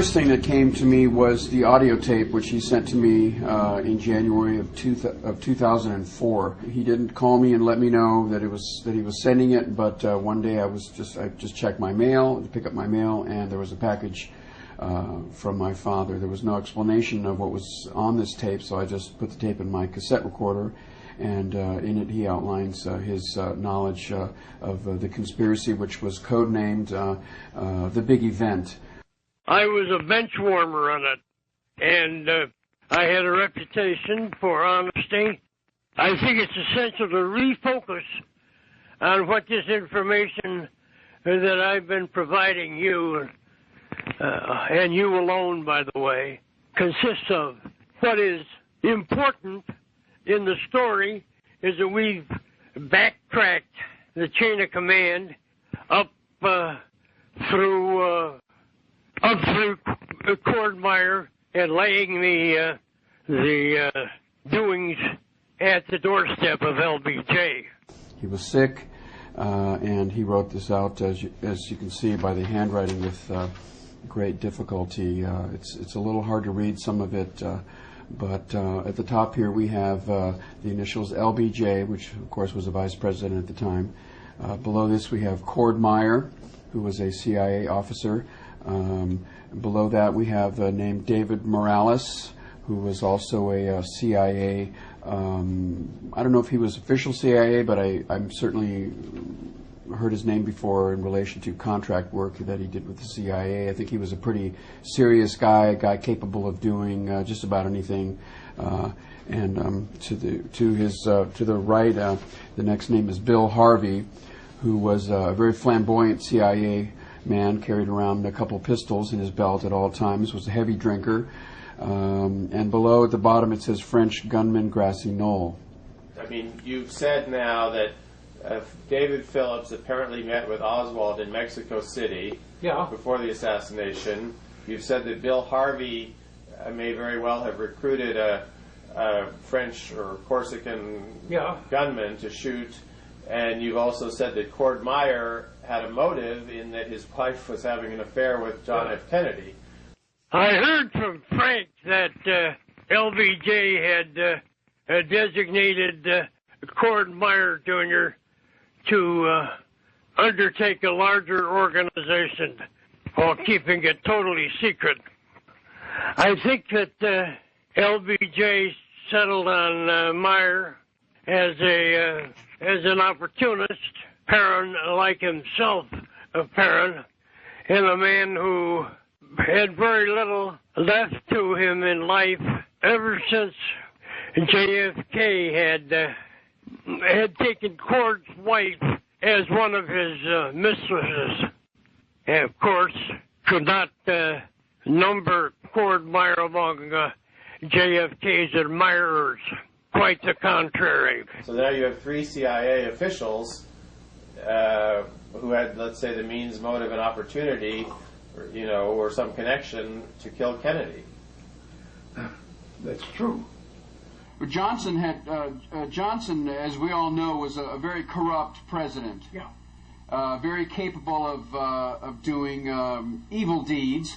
first thing that came to me was the audio tape, which he sent to me in January of 2004. He didn't call me and let me know that he was sending it, but one day I just checked my mail, to pick up my mail, and there was a package from my father. There was no explanation of what was on this tape, so I just put the tape in my cassette recorder, and in it he outlines his knowledge of the conspiracy, which was codenamed The Big Event. I was a bench warmer on it, and I had a reputation for honesty. I think it's essential to refocus on what this information that I've been providing you, and you alone, by the way, consists of. What is important in the story is that we've backtracked the chain of command up through Cordmeyer and laying the doings at the doorstep of LBJ. He was sick, and he wrote this out, as you can see by the handwriting, with great difficulty. It's a little hard to read some of it, but at the top here we have the initials LBJ, which of course was a vice president at the time. Below this we have Cordmeyer, who was a CIA officer. Below that we have named David Morales, who was also a CIA. I don't know if he was official CIA, but I'm certainly heard his name before in relation to contract work that he did with the CIA. I think he was a pretty serious guy, a guy capable of doing just about anything. And to the right, the next name is Bill Harvey, who was a very flamboyant CIA man, carried around a couple pistols in his belt at all times, was a heavy drinker. And below at the bottom it says French gunman Grassy Knoll. I mean, you've said now that David Phillips apparently met with Oswald in Mexico City before the assassination. You've said that Bill Harvey may very well have recruited a French or Corsican gunman to shoot. And you've also said that Cordmeyer had a motive in that his wife was having an affair with John F. Kennedy. I heard from Frank that LBJ had designated Cordmeyer Jr. to undertake a larger organization while keeping it totally secret. I think that LBJ settled on Meyer as an opportunist, Perrin like himself of Perrin, and a man who had very little left to him in life ever since JFK had taken Cord's wife as one of his mistresses, and of course could not number Cordmeyer among JFK's admirers. Quite the contrary. So now you have three CIA officials who had, let's say, the means, motive, and opportunity, or some connection to kill Kennedy. That's true. But Johnson, as we all know, was a very corrupt president. Yeah. Very capable of doing evil deeds,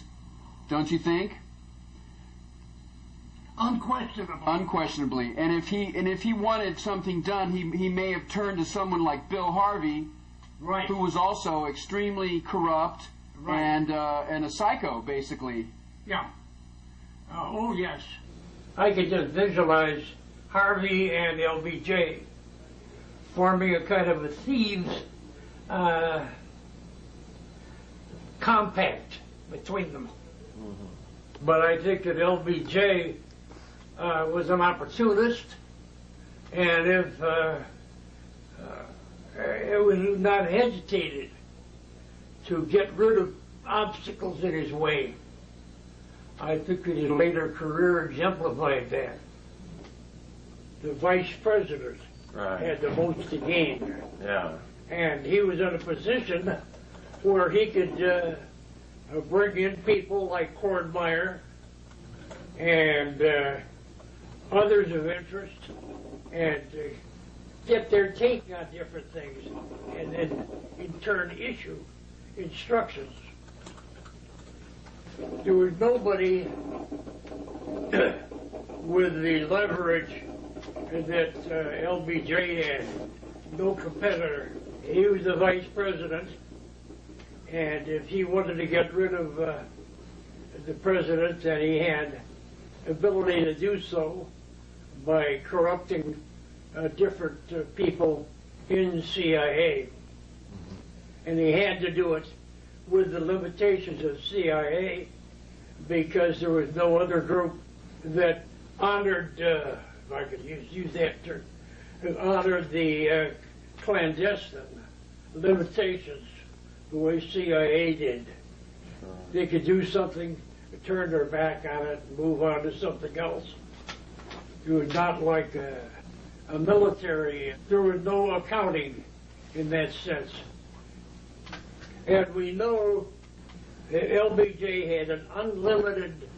don't you think? Unquestionably. And if he wanted something done, he may have turned to someone like Bill Harvey, right, who was also extremely corrupt, right, and a psycho, basically. Yeah. Oh yes. I could just visualize Harvey and LBJ forming a kind of a thieves compact between them. Mm-hmm. But I think that LBJ was an opportunist, and if it was not hesitated to get rid of obstacles in his way. I think that his later career exemplified that. The vice president had the most to gain. Yeah. And he was in a position where he could bring in people like Cordmeyer and others of interest and get their take on different things, and then in turn issue instructions. there was nobody with the leverage that LBJ had. No competitor. He was the vice president, and if he wanted to get rid of the president, and he had ability to do so by corrupting different people in CIA. And he had to do it with the limitations of CIA because there was no other group that honored, if I could use that term, honored the clandestine limitations the way CIA did. They could do something, turn their back on it, and move on to something else. It was not like a military. There was no accounting in that sense. And we know that LBJ had an unlimited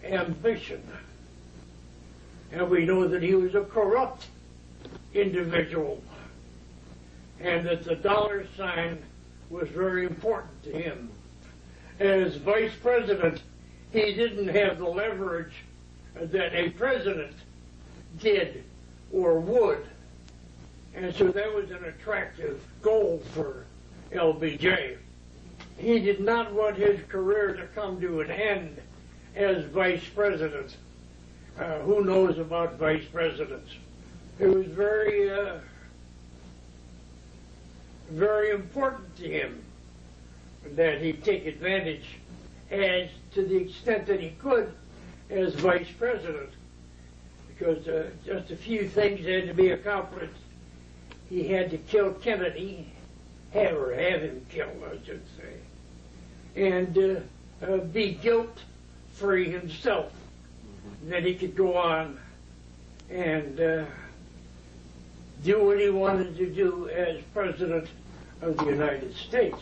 ambition. And we know that he was a corrupt individual. And that the dollar sign was very important to him. As vice president, he didn't have the leverage that a president did or would. And so that was an attractive goal for LBJ. He did not want his career to come to an end as vice president. Who knows about vice presidents? It was very, very important to him that he take advantage, as to the extent that he could, as vice president, because just a few things had to be accomplished. He had to kill Kennedy, have him killed, I should say, and be guilt-free himself. That he could go on and do what he wanted to do as President of the United States.